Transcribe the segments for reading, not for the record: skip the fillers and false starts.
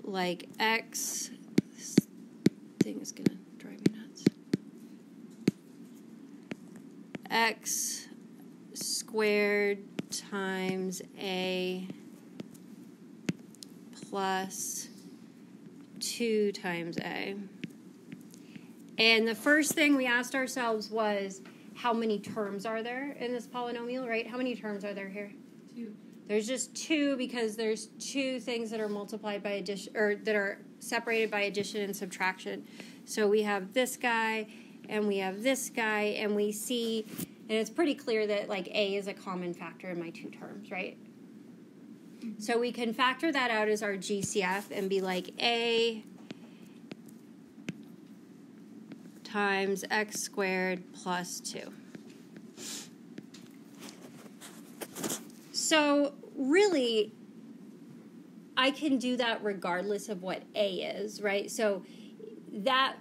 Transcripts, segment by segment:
like x, this thing is going to drive me nuts, x squared times a plus 2 times a. And the first thing we asked ourselves was, how many terms are there in this polynomial, right? How many terms are there here? 2. There's just 2 because there's 2 things that are multiplied by addition, or that are separated by addition and subtraction. So we have this guy and we have this guy, and we see, and it's pretty clear that like a is a common factor in my 2 terms, right? Mm-hmm. So we can factor that out as our GCF and be like a times x squared plus 2. So really, I can do that regardless of what a is, right? So that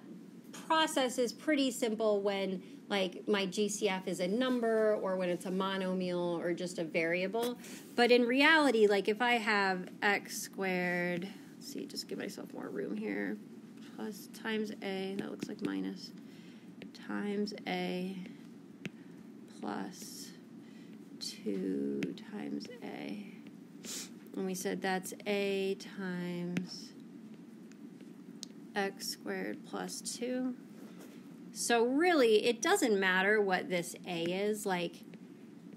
process is pretty simple when like my GCF is a number or when it's a monomial or just a variable. But in reality, like if I have x squared, let's see, just give myself more room here, plus times a, that looks like minus, times a plus 2 times a. And we said that's a times x squared plus 2. So really, it doesn't matter what this a is. Like,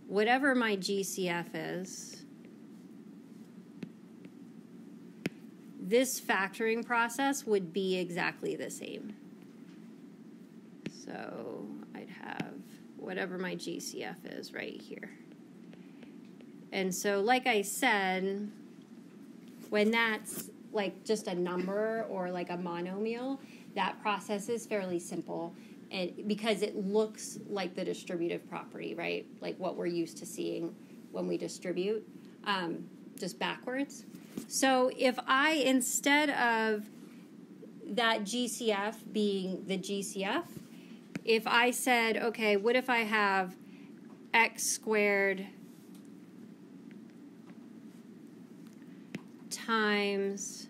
whatever my GCF is, this factoring process would be exactly the same. So I'd have whatever my GCF is right here. And so, like I said, when that's like just a number or like a monomial, that process is fairly simple, and because it looks like the distributive property, right? Like what we're used to seeing when we distribute, just backwards. So if I, instead of that GCF being the GCF, if I said, okay, what if I have x squared times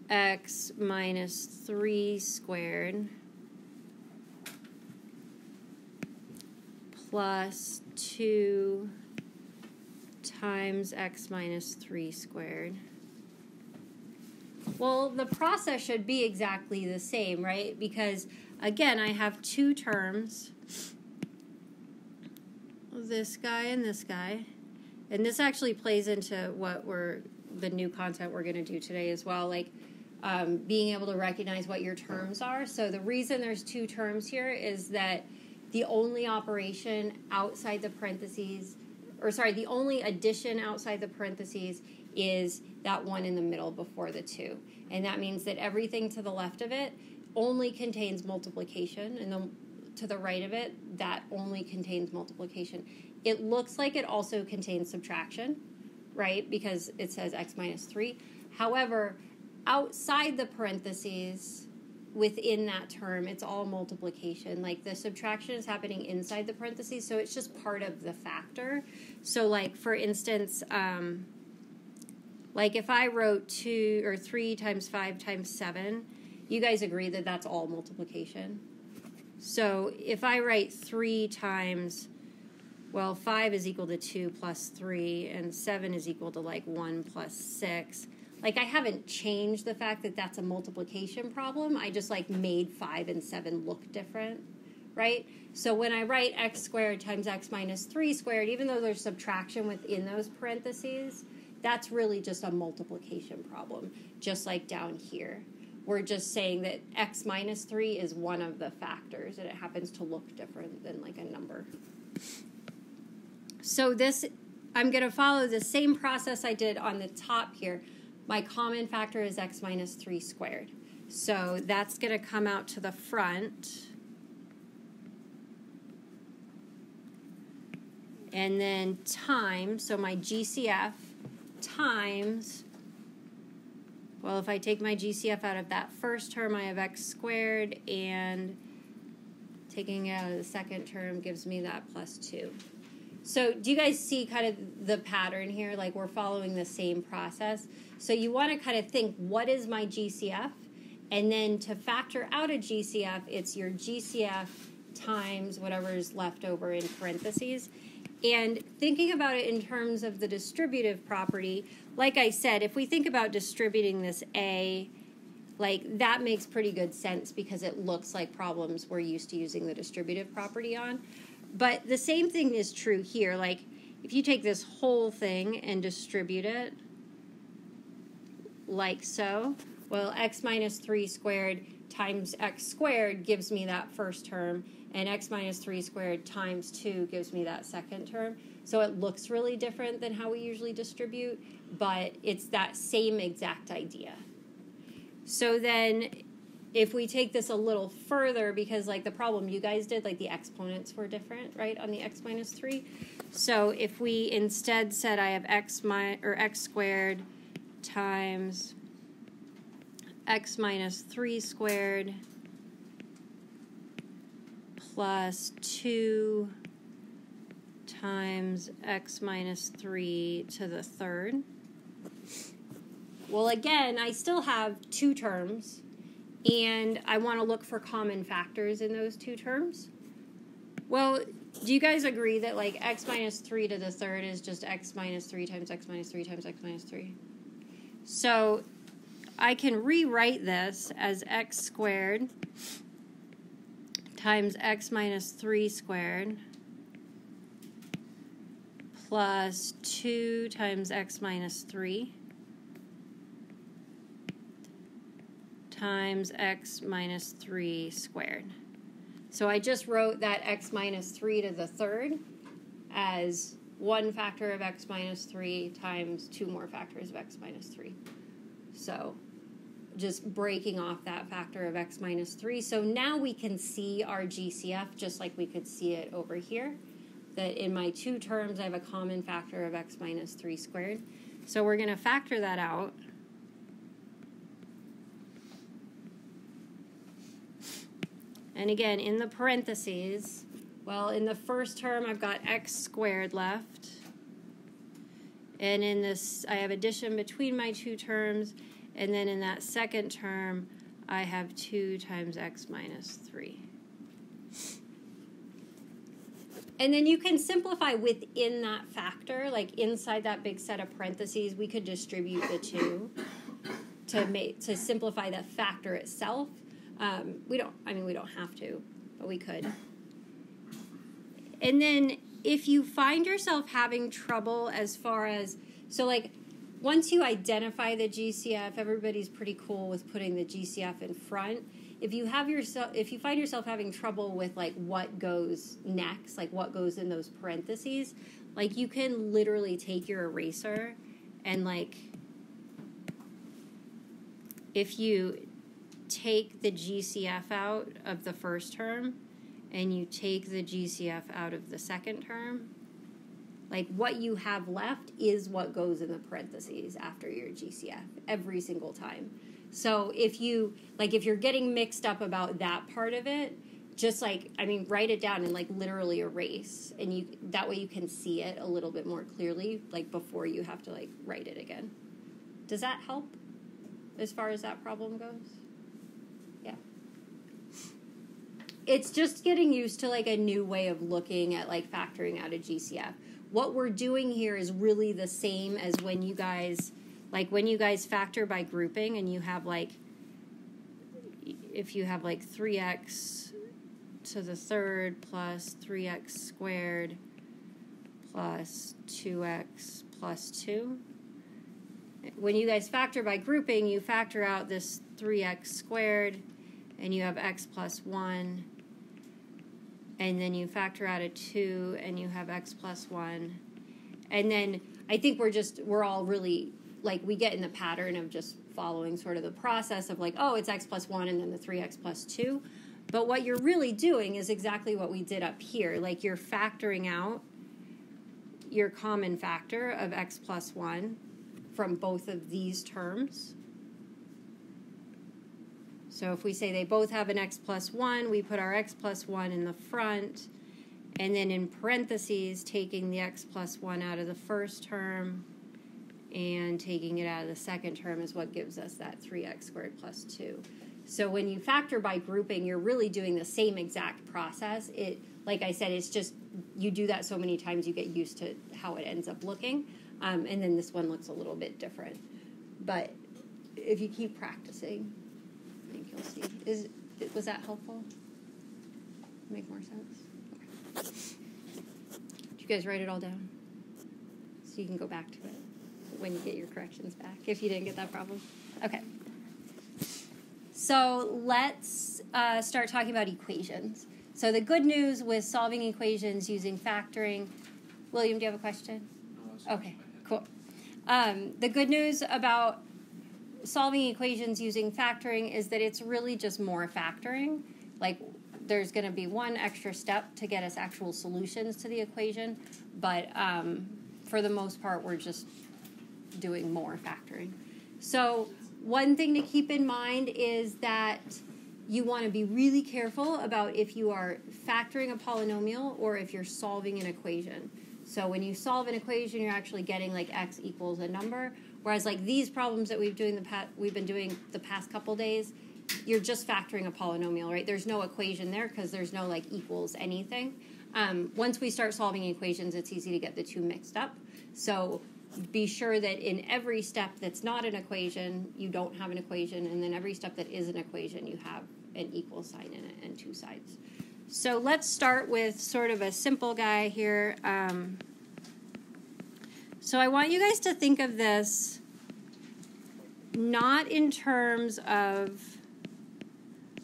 x minus 3 squared plus 2 times x minus 3 squared. Well, the process should be exactly the same, right? Because, again, I have 2 terms, this guy and this guy. And this actually plays into what the new content we're going to do today as well, like being able to recognize what your terms are. So the reason there's 2 terms here is that the only operation outside the parentheses, or sorry, the only addition outside the parentheses is that one in the middle before the 2. And that means that everything to the left of it only contains multiplication, and to the right of it, that only contains multiplication. It looks like it also contains subtraction, right? Because it says x minus 3. However, outside the parentheses, within that term, it's all multiplication. Like the subtraction is happening inside the parentheses, so it's just part of the factor. So like, for instance, like if I wrote 2 or 3 times 5 times 7, you guys agree that that's all multiplication? So if I write 3 times, well, 5 is equal to 2 plus 3, and 7 is equal to like 1 plus 6. Like, I haven't changed the fact that that's a multiplication problem. I just like made 5 and 7 look different, right? So when I write x squared times x minus 3 squared, even though there's subtraction within those parentheses, that's really just a multiplication problem, just like down here. We're just saying that x minus 3 is one of the factors, and it happens to look different than like a number. So this, I'm going to follow the same process I did on the top here. My common factor is x minus 3 squared. So that's going to come out to the front. And then times, so my GCF times, well, if I take my GCF out of that first term, I have x squared, and taking it out of the second term gives me that plus 2. So do you guys see kind of the pattern here? Like we're following the same process. So you want to kind of think, what is my GCF? And then to factor out a GCF, it's your GCF times whatever is left over in parentheses. And thinking about it in terms of the distributive property, like I said, if we think about distributing this A, like that makes pretty good sense because it looks like problems we're used to using the distributive property on. But the same thing is true here. Like if you take this whole thing and distribute it like so, well, x minus 3 squared times x squared gives me that first term, and x minus 3 squared times 2 gives me that second term. So it looks really different than how we usually distribute, but it's that same exact idea. So then if we take this a little further, because like the problem you guys did, like the exponents were different, right, on the x minus 3. So if we instead said I have x squared times x minus 3 squared plus 2 times x minus 3 to the third. Well, again, I still have two terms, and I want to look for common factors in those two terms. Well, do you guys agree that like x minus 3 to the third is just x minus 3 times x minus 3 times x minus 3? So I can rewrite this as x squared times x minus 3 squared plus 2 times x minus 3 times x minus 3 squared. So I just wrote that x minus 3 to the third as one factor of x minus 3 times two more factors of x minus 3. So just breaking off that factor of x minus 3. So now we can see our GCF just like we could see it over here, that in my two terms I have a common factor of x minus 3 squared. So we're going to factor that out. And again, in the parentheses, well, in the first term I've got x squared left. And in this, I have addition between my two terms. And then in that second term, I have 2 times x minus 3. And then you can simplify within that factor, like inside that big set of parentheses, we could distribute the 2 to simplify the factor itself. We don't have to, but we could. And then if you find yourself having trouble as far as, so like once you identify the GCF, everybody's pretty cool with putting the GCF in front. If you find yourself having trouble with like what goes next, like what goes in those parentheses, like you can literally take your eraser and like if you take the GCF out of the first term and you take the GCF out of the second term, like what you have left is what goes in the parentheses after your GCF every single time. So if you're getting mixed up about that part of it, just write it down and like literally erase, and that way you can see it a little bit more clearly, like before you have to like write it again. Does that help as far as that problem goes? Yeah. It's just getting used to like a new way of looking at like factoring out a GCF. What we're doing here is really the same as when you guys factor by grouping, and you have like, if you have like 3x to the third plus 3x squared plus 2x plus 2. When you guys factor by grouping, you factor out this 3x squared, and you have x plus 1. And then you factor out a 2, and you have x plus 1. And then I think we're all really, like, we get in the pattern of just following sort of the process of like, oh, it's x plus 1 and then the 3x plus 2. But what you're really doing is exactly what we did up here. Like, you're factoring out your common factor of x plus 1 from both of these terms. So if we say they both have an x plus 1, we put our x plus 1 in the front, And then in parentheses, taking the x plus 1 out of the first term and taking it out of the second term is what gives us that 3x squared plus 2. So when you factor by grouping, you're really doing the same exact process. Like I said, it's just you do that so many times you get used to how it ends up looking. And then this one looks a little bit different. But if you keep practicing, I think you'll see. Was that helpful? Make more sense? Okay. Did you guys write it all down? So you can go back to it when you get your corrections back, if you didn't get that problem. Okay. So let's start talking about equations. So the good news with solving equations using factoring... William, do you have a question? No, okay, cool. The good news about solving equations using factoring is that it's really just more factoring. Like, there's going to be one extra step to get us actual solutions to the equation, but for the most part, we're just doing more factoring. So one thing to keep in mind is that you want to be really careful about if you are factoring a polynomial or if you're solving an equation. So when you solve an equation, you're actually getting like x equals a number, whereas like these problems that we've been doing the past couple days, you're just factoring a polynomial, right? There's no equation there because there's no like equals anything. Once we start solving equations, it's easy to get the two mixed up. So be sure that in every step that's not an equation, you don't have an equation, and then every step that is an equation, you have an equal sign in it and two sides. So let's start with sort of a simple guy here. So I want you guys to think of this not in terms of,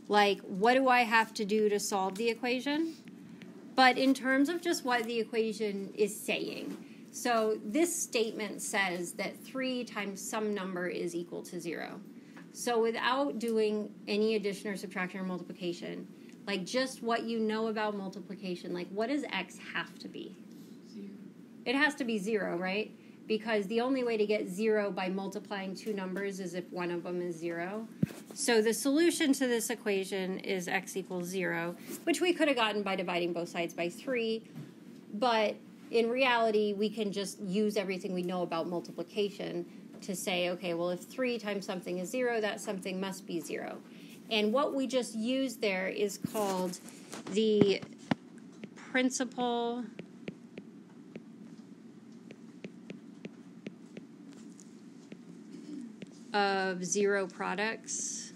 like, what do I have to do to solve the equation, but in terms of just what the equation is saying. So this statement says that 3 times some number is equal to 0. So without doing any addition or subtraction or multiplication, like just what you know about multiplication, like what does x have to be? 0. It has to be 0, right? Because the only way to get 0 by multiplying two numbers is if one of them is 0. So the solution to this equation is x equals 0, which we could have gotten by dividing both sides by 3, but in reality, we can just use everything we know about multiplication to say, okay, well, if 3 times something is 0, that something must be 0. And what we just used there is called the principle of zero products.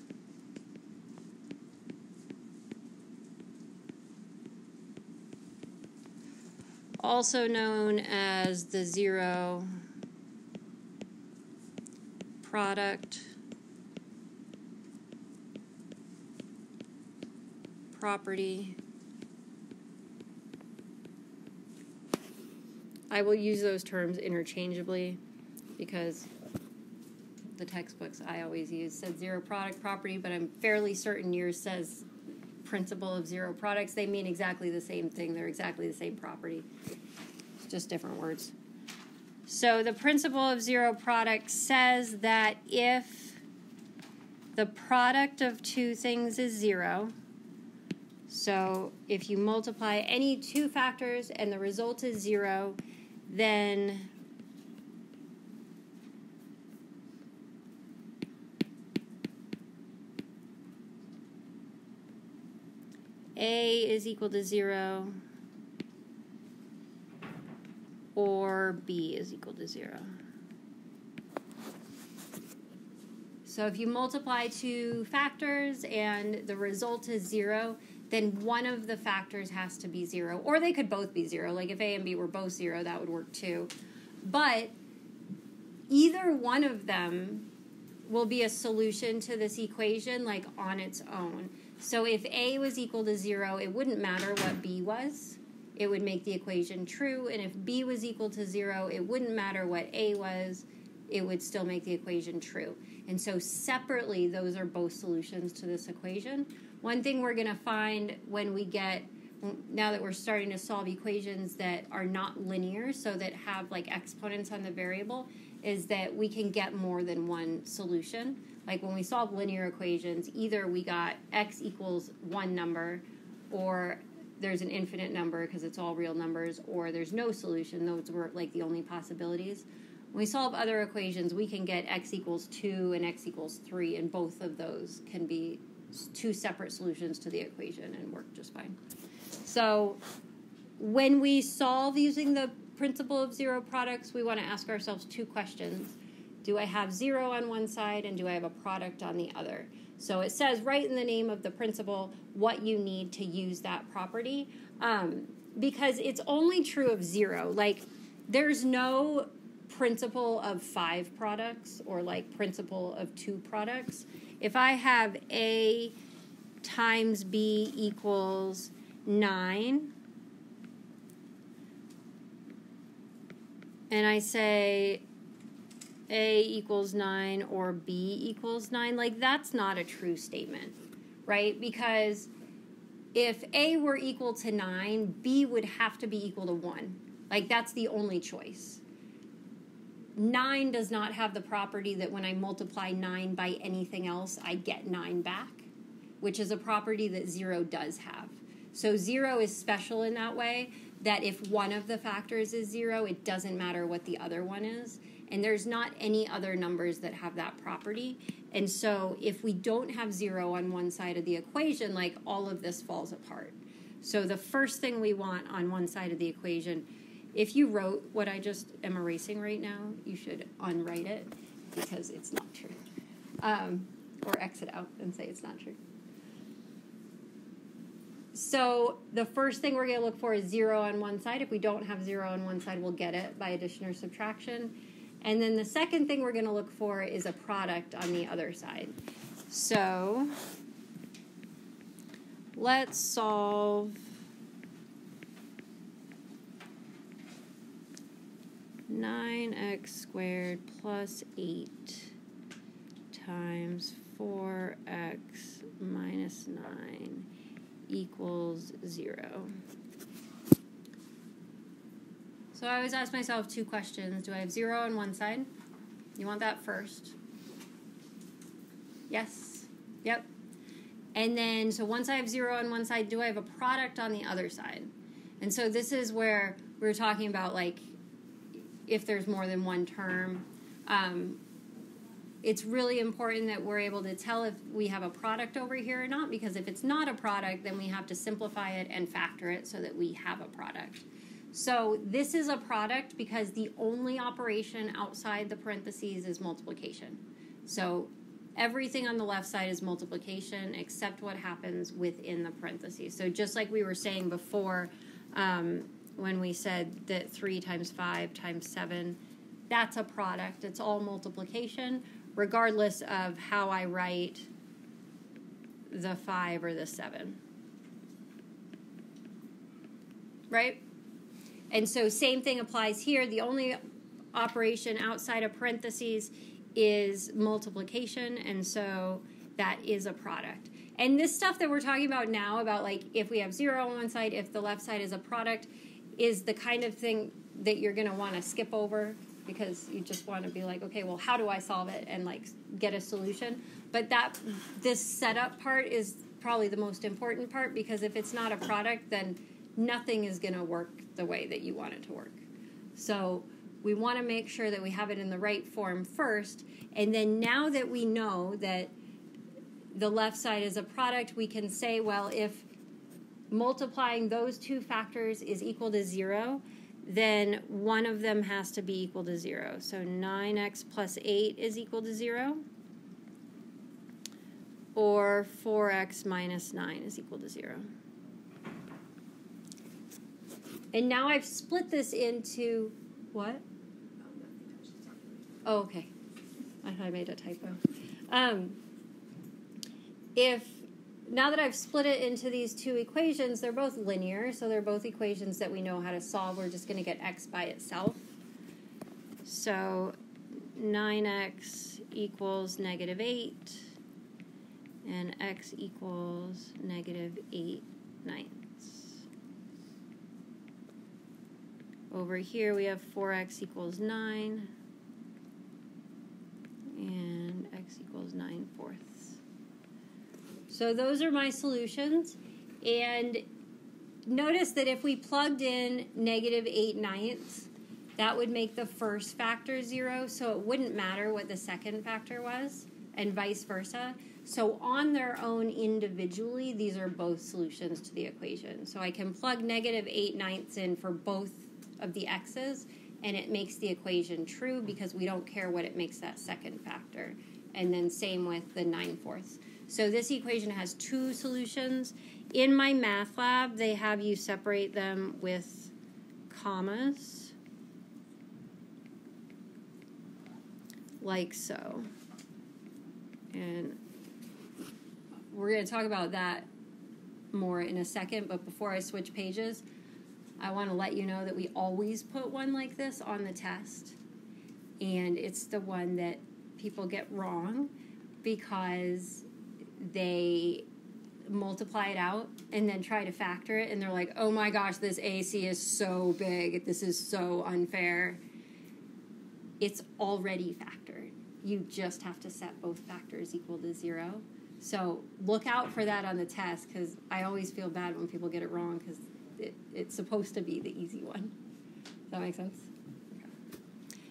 Also known as the zero product property. I will use those terms interchangeably because the textbooks I always use said zero product property, but I'm fairly certain yours says principle of zero products. They mean exactly the same thing. They're exactly the same property. It's just different words. So the principle of zero products says that if the product of two things is 0, so if you multiply any two factors and the result is 0, then A is equal to 0 or B is equal to 0. So if you multiply two factors and the result is 0, then one of the factors has to be 0. Or they could both be 0. Like if A and B were both 0, that would work too. But either one of them will be a solution to this equation, like on its own. So if A was equal to 0, it wouldn't matter what B was. It would make the equation true. And if B was equal to 0, it wouldn't matter what A was. It would still make the equation true. And so separately, those are both solutions to this equation. One thing we're going to find when we get, now that we're starting to solve equations that are not linear, so that have like exponents on the variable, is that we can get more than one solution. Like when we solve linear equations, either we got x equals one number or there's an infinite number because it's all real numbers, or there's no solution. Those were like the only possibilities. When we solve other equations, we can get x equals 2 and x equals 3, and both of those can be two separate solutions to the equation and work just fine. So when we solve using the principle of zero products, we want to ask ourselves two questions. Do I have 0 on one side, and do I have a product on the other? So it says right in the name of the principle what you need to use that property, because it's only true of 0. Like, there's no principle of 5 products or like principle of 2 products. If I have A times B equals 9, and I say A equals 9 or B equals 9, like, that's not a true statement, right? Because if A were equal to 9, B would have to be equal to 1. Like, that's the only choice. 9 does not have the property that when I multiply 9 by anything else, I get 9 back, which is a property that 0 does have. So 0 is special in that way that if one of the factors is 0, it doesn't matter what the other one is. And there's not any other numbers that have that property. And so if we don't have 0 on one side of the equation, like, all of this falls apart. So the first thing we want on one side of the equation, if you wrote what I just am erasing right now, you should unwrite it because it's not true. Or exit out and say it's not true. So the first thing we're going to look for is 0 on one side. If we don't have 0 on one side, we'll get it by addition or subtraction. And then the second thing we're going to look for is a product on the other side. So let's solve 9x squared plus 8 times 4x minus 9 equals 0. So I always ask myself two questions. Do I have 0 on one side? You want that first? Yes. Yep. And then, so once I have 0 on one side, do I have a product on the other side? And so this is where we were talking about, like, if there's more than one term. It's really important that we're able to tell if we have a product over here or not, because if it's not a product, then we have to simplify it and factor it so that we have a product. So this is a product because the only operation outside the parentheses is multiplication. So everything on the left side is multiplication except what happens within the parentheses. So just like we were saying before, when we said that 3 times 5 times 7, that's a product. It's all multiplication, regardless of how I write the 5 or the 7. Right? And so same thing applies here. The only operation outside of parentheses is multiplication, and so that is a product. And this stuff that we're talking about now, about like if we have 0 on one side, if the left side is a product, is the kind of thing that you're going to want to skip over because you just want to be like, okay, well, how do I solve it and like get a solution? But this setup part is probably the most important part, because if it's not a product, then nothing is going to work the way that you want it to work. So we want to make sure that we have it in the right form first, and then now that we know that the left side is a product, we can say, well, if multiplying those two factors is equal to 0, then one of them has to be equal to 0. So 9x plus 8 is equal to 0, or 4x minus 9 is equal to 0. And now I've split this into what? Oh, okay. I thought I made a typo. Now that I've split it into these two equations, they're both linear, so they're both equations that we know how to solve. We're just going to get x by itself. So 9x equals negative 8, and x equals negative 8 ninths. Over here we have 4x equals 9, and x equals 9 fourths. So those are my solutions, and notice that if we plugged in -8/9, that would make the first factor 0, so it wouldn't matter what the second factor was, and vice versa. So on their own individually, these are both solutions to the equation. So I can plug -8/9 in for both of the x's, and it makes the equation true because we don't care what it makes that second factor. And then same with the 9/4. So this equation has two solutions. In my math lab, they have you separate them with commas, like so. And we're going to talk about that more in a second, but before I switch pages, I want to let you know that we always put one like this on the test, and it's the one that people get wrong because they multiply it out and then try to factor it, and they're like, oh my gosh, this AC is so big, this is so unfair. It's already factored. You just have to set both factors equal to 0. So look out for that on the test, because I always feel bad when people get it wrong, because it's supposed to be the easy one. Does that make sense? Okay.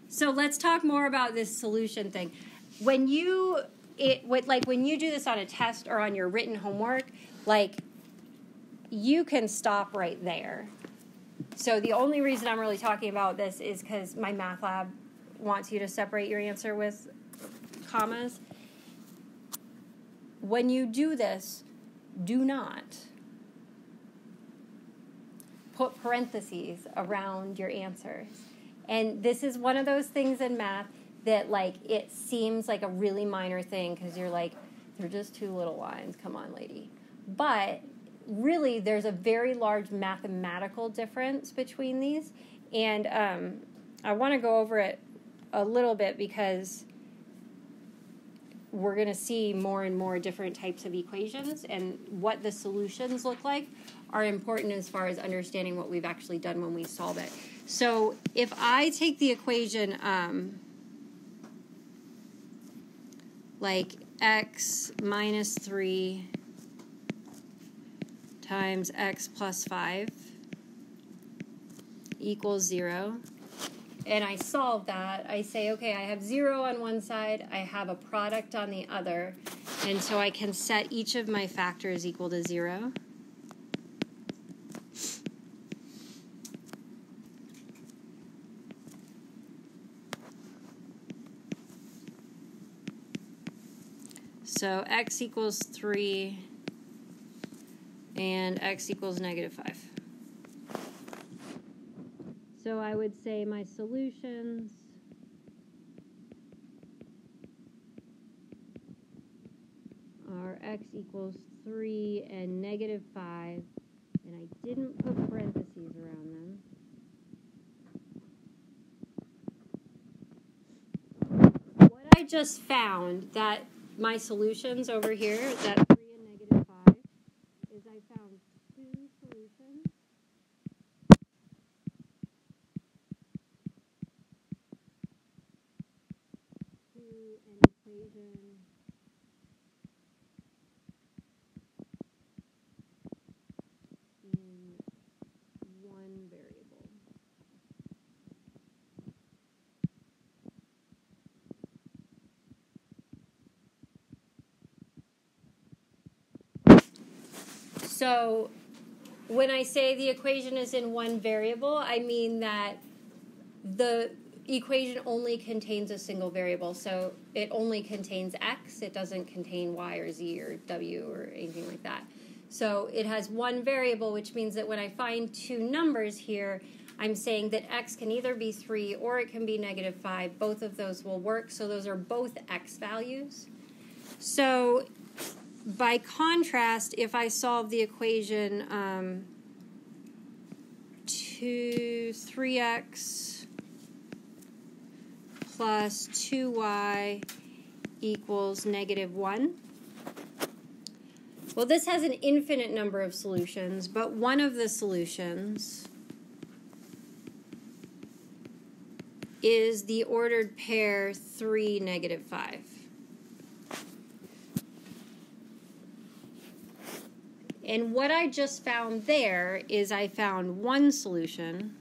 So let's talk more about this solution thing. When you do this on a test or on your written homework, like, you can stop right there. So the only reason I'm really talking about this is because my math lab wants you to separate your answer with commas. When you do this, do not put parentheses around your answers. And this is one of those things in math that, like, it seems like a really minor thing because you're like, they're just two little lines, come on, lady. But really, there's a very large mathematical difference between these. And I want to go over it a little bit because we're going to see more and more different types of equations, and what the solutions look like are important as far as understanding what we've actually done when we solve it. So if I take the equation like x minus 3 times x plus 5 equals 0, and I solve that, I say, okay, I have 0 on one side, I have a product on the other, and so I can set each of my factors equal to 0. So x equals 3 and x equals -5. So I would say my solutions are x equals 3 and -5, and I didn't put parentheses around them. What I just found, that my solutions over here, that 3 and -5, is I found two solutions to an equation in one variable. So when I say the equation is in one variable, I mean that the equation only contains a single variable. So it only contains x. It doesn't contain y or z or w or anything like that. So it has one variable, which means that when I find two numbers here, I'm saying that x can either be 3 or it can be -5. Both of those will work. So those are both x values. So by contrast, if I solve the equation 3x plus 2y equals -1. Well, this has an infinite number of solutions, but one of the solutions is the ordered pair 3, -5. And what I just found there is I found one solution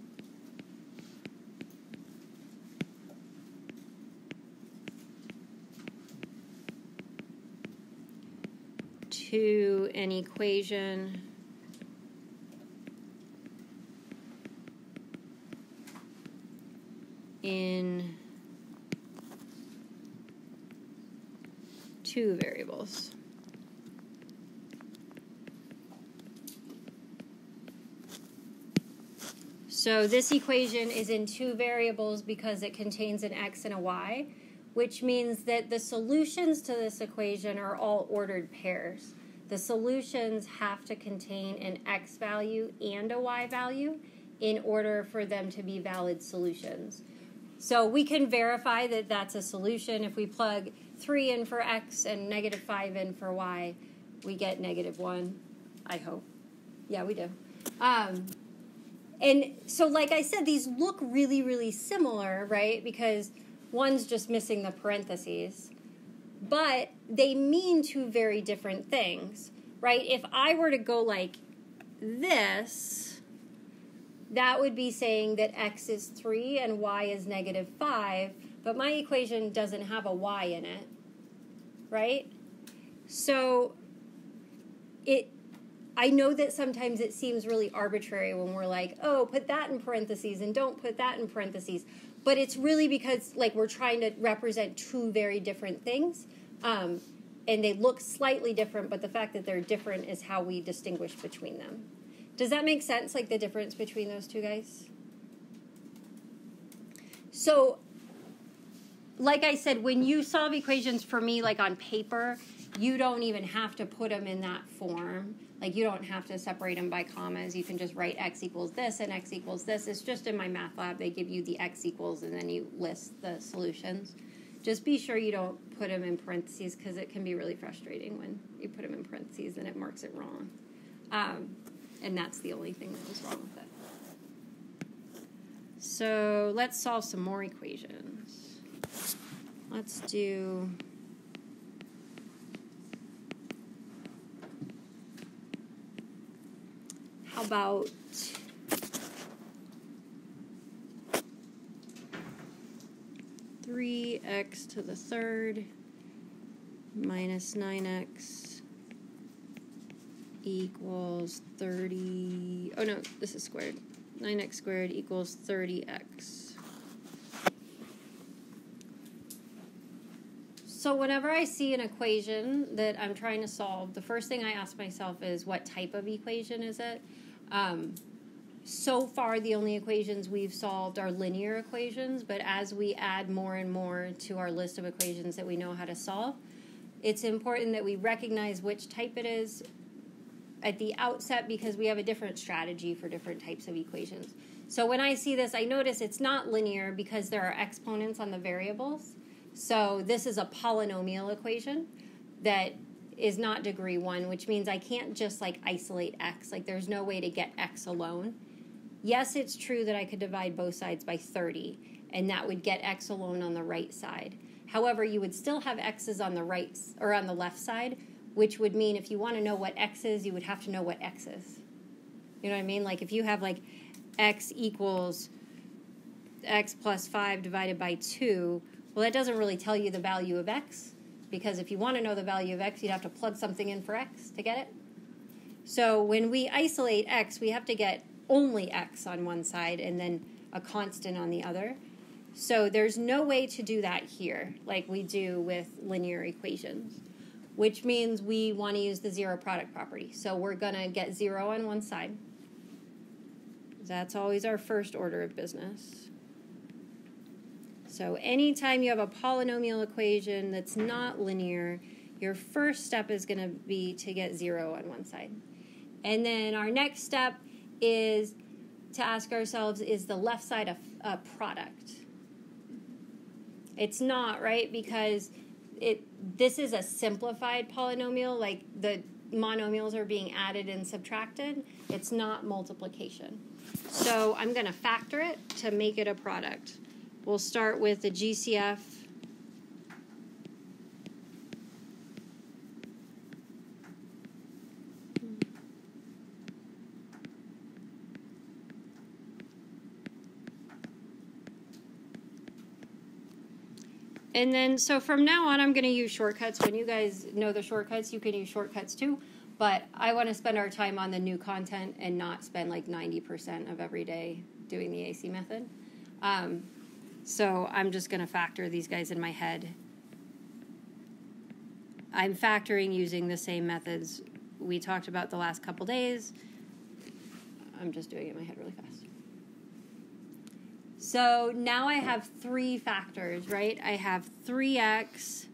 to an equation in two variables. So this equation is in two variables because it contains an x and a y, which means that the solutions to this equation are all ordered pairs. The solutions have to contain an x value and a y value in order for them to be valid solutions. So we can verify that that's a solution. If we plug 3 in for x and negative 5 in for y, we get negative 1, I hope. Yeah, we do. And so, like I said, these look really, really similar, right? Because one's just missing the parentheses. But they mean two very different things, right? If I were to go like this, that would be saying that x is 3 and y is negative 5, but my equation doesn't have a y in it, right? So I know that sometimes it seems really arbitrary when we're like, oh, put that in parentheses and don't put that in parentheses. But it's really because like we're trying to represent two very different things. And they look slightly different, but the fact that they're different is how we distinguish between them. Does that make sense, like the difference between those two guys? So, like I said, when you solve equations for me, like on paper, you don't even have to put them in that form. Like, you don't have to separate them by commas. You can just write x equals this and x equals this. It's just in my math lab. They give you the x equals, and then you list the solutions. Just be sure you don't put them in parentheses, because it can be really frustrating when you put them in parentheses and it marks it wrong. And that's the only thing that was wrong with it. So let's solve some more equations. Let's do... How about 3x to the third minus 9x equals 30... Oh, no, this is squared. 9x squared equals 30x. So whenever I see an equation that I'm trying to solve, the first thing I ask myself is, what type of equation is it? So far, the only equations we've solved are linear equations, but as we add more and more to our list of equations that we know how to solve, it's important that we recognize which type it is at the outset, because we have a different strategy for different types of equations. So when I see this, I notice it's not linear because there are exponents on the variables. So this is a polynomial equation that is not degree 1, which means I can't just like isolate x. Like, there's no way to get x alone. Yes, it's true that I could divide both sides by 30, and that would get x alone on the right side. However, you would still have x's on the right or on the left side, which would mean if you want to know what x is, you would have to know what x is. You know what I mean? Like, if you have like x equals x plus 5 divided by 2, well, that doesn't really tell you the value of x, because if you want to know the value of x, you'd have to plug something in for x to get it. So when we isolate x, we have to get only x on one side and then a constant on the other. So there's no way to do that here like we do with linear equations, which means we want to use the zero product property. So we're going to get 0 on one side. That's always our first order of business. So anytime you have a polynomial equation that's not linear, your first step is going to be to get 0 on one side. And then our next step is to ask ourselves, is the left side a product? It's not, right? Because this is a simplified polynomial, like the monomials are being added and subtracted. It's not multiplication. So I'm going to factor it to make it a product. We'll start with the GCF. And then, so from now on, I'm going to use shortcuts. When you guys know the shortcuts, you can use shortcuts too. But I want to spend our time on the new content and not spend like 90% of every day doing the AC method. So I'm just going to factor these guys in my head. I'm factoring using the same methods we talked about the last couple days. I'm just doing it in my head really fast. So now I have three factors, right? I have 3x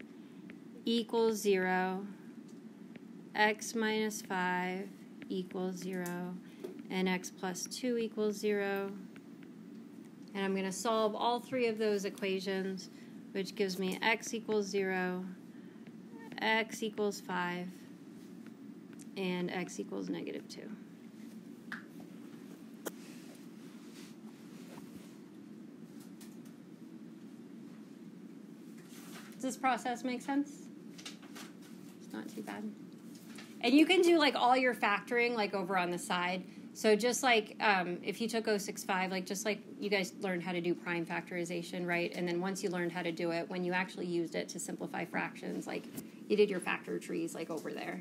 equals 0, x minus 5 equals 0, and x plus 2 equals 0. And I'm going to solve all three of those equations, which gives me x equals 0, x equals 5, and x equals negative 2. Does this process make sense? It's not too bad. And you can do like all your factoring like over on the side. So just like if you took 065, like just like you guys learned how to do prime factorization, right? And then once you learned how to do it, when you actually used it to simplify fractions, like you did your factor trees like over there.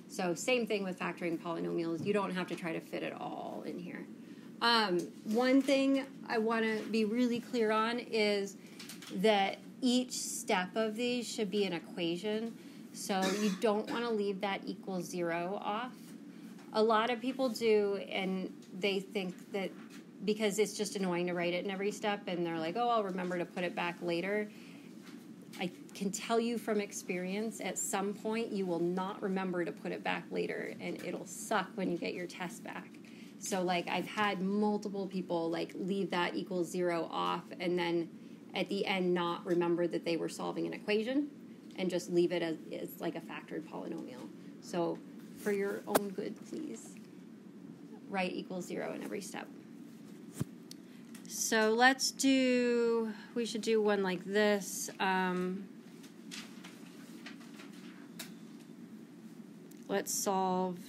So same thing with factoring polynomials. You don't have to try to fit it all in here. One thing I want to be really clear on is that each step of these should be an equation. So you don't want to leave that equals 0 off. A lot of people do, and they think that because it's just annoying to write it in every step, and they're like, oh, I'll remember to put it back later. I can tell you from experience, at some point you will not remember to put it back later, and it'll suck when you get your test back. So like I've had multiple people like leave that equals 0 off, and then at the end not remember that they were solving an equation and just leave it as like a factored polynomial. So for your own good, please write equals 0 in every step. So we should do one like this. Let's solve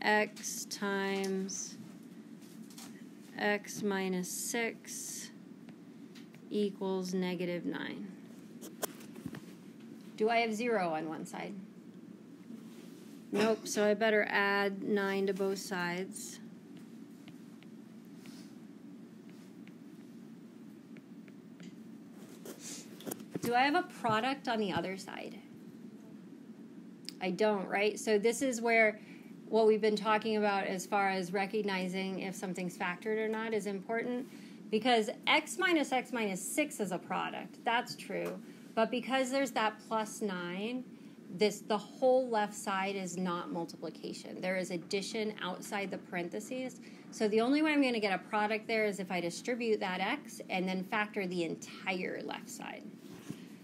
x times x minus 6 equals negative 9. Do I have 0 on one side? Nope, so I better add 9 to both sides. Do I have a product on the other side? I don't, right? So this is where what we've been talking about as far as recognizing if something's factored or not is important, because x minus 6 is a product. That's true. But because there's that plus 9, the whole left side is not multiplication. There is addition outside the parentheses. So the only way I'm going to get a product there is if I distribute that x and then factor the entire left side.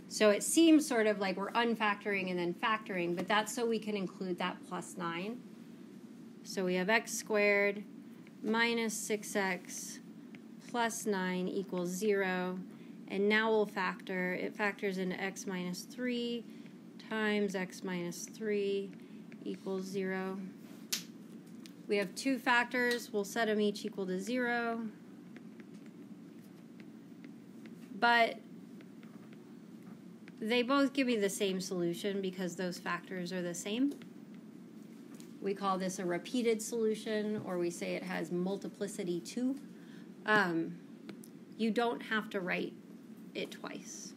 So it seems sort of like we're unfactoring and then factoring, but that's so we can include that plus 9. So we have x squared minus 6x plus 9 equals 0. And now we'll factor. It factors into x minus 3 times x minus 3 equals 0. We have two factors. We'll set them each equal to 0. But they both give me the same solution because those factors are the same. We call this a repeated solution, or we say it has multiplicity 2. You don't have to write it twice.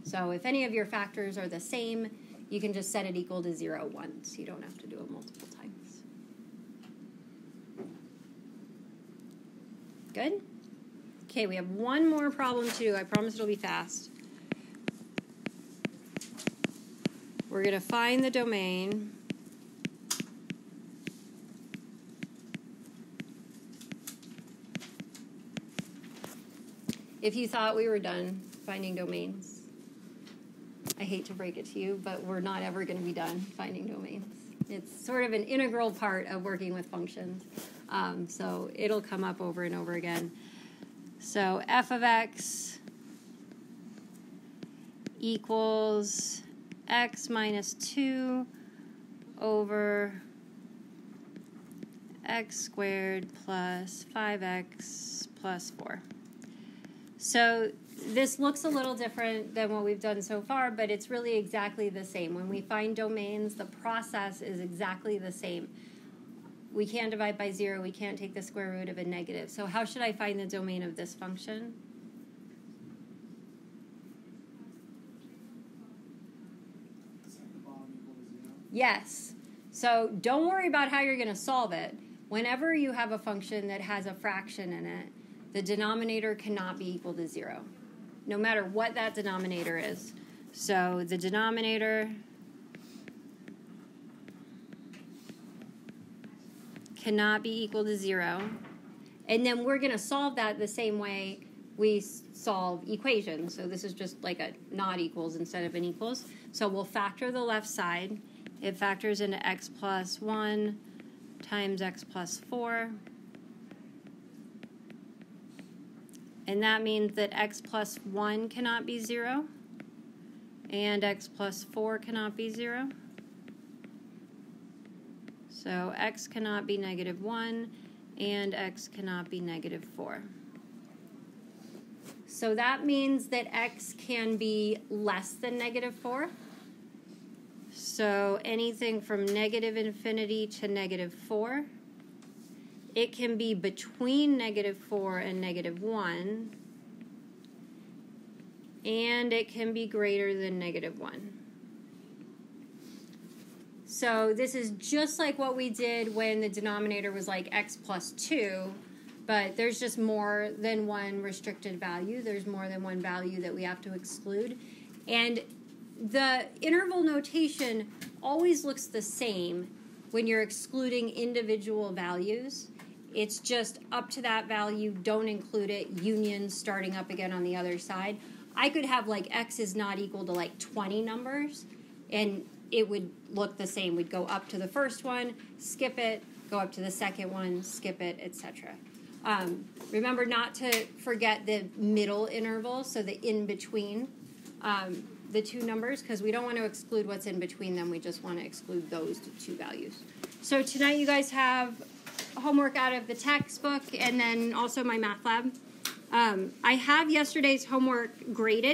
So if any of your factors are the same, you can just set it equal to 0 once. You don't have to do it multiple times. Good? Okay, we have one more problem to do. I promise it'll be fast. We're going to find the domain. If you thought we were done finding domains, I hate to break it to you, but we're not ever going to be done finding domains. It's sort of an integral part of working with functions. So it'll come up over and over again. So f of x equals x minus 2 over x squared plus 5x plus 4. So This looks a little different than what we've done so far, but it's really exactly the same. When we find domains, the process is exactly the same. We can't divide by 0. We can't take the square root of a negative. So how should I find the domain of this function? Yes. So don't worry about how you're going to solve it. Whenever you have a function that has a fraction in it, the denominator cannot be equal to 0, no matter what that denominator is. So the denominator cannot be equal to 0. And then we're going to solve that the same way we solve equations. So this is just like a not equals instead of an equals. So we'll factor the left side. It factors into x plus 1 times x plus 4. And that means that x plus 1 cannot be 0, and x plus 4 cannot be 0. So x cannot be negative 1, and x cannot be negative 4. So that means that x can be less than negative 4. So anything from negative infinity to negative 4. It can be between negative 4 and negative 1. And it can be greater than negative 1. So this is just like what we did when the denominator was like x plus 2, but there's just more than one restricted value. There's more than one value that we have to exclude. And the interval notation always looks the same when you're excluding individual values. It's just up to that value, don't include it, union starting up again on the other side. I could have like x is not equal to like 20 numbers, and it would look the same. We'd go up to the first one, skip it, go up to the second one, skip it, etc. Remember not to forget the middle interval, so the in-between the two numbers, because we don't want to exclude what's in between them. We just want to exclude those two values. So tonight you guys have homework out of the textbook and then also my math lab. I have yesterday's homework graded.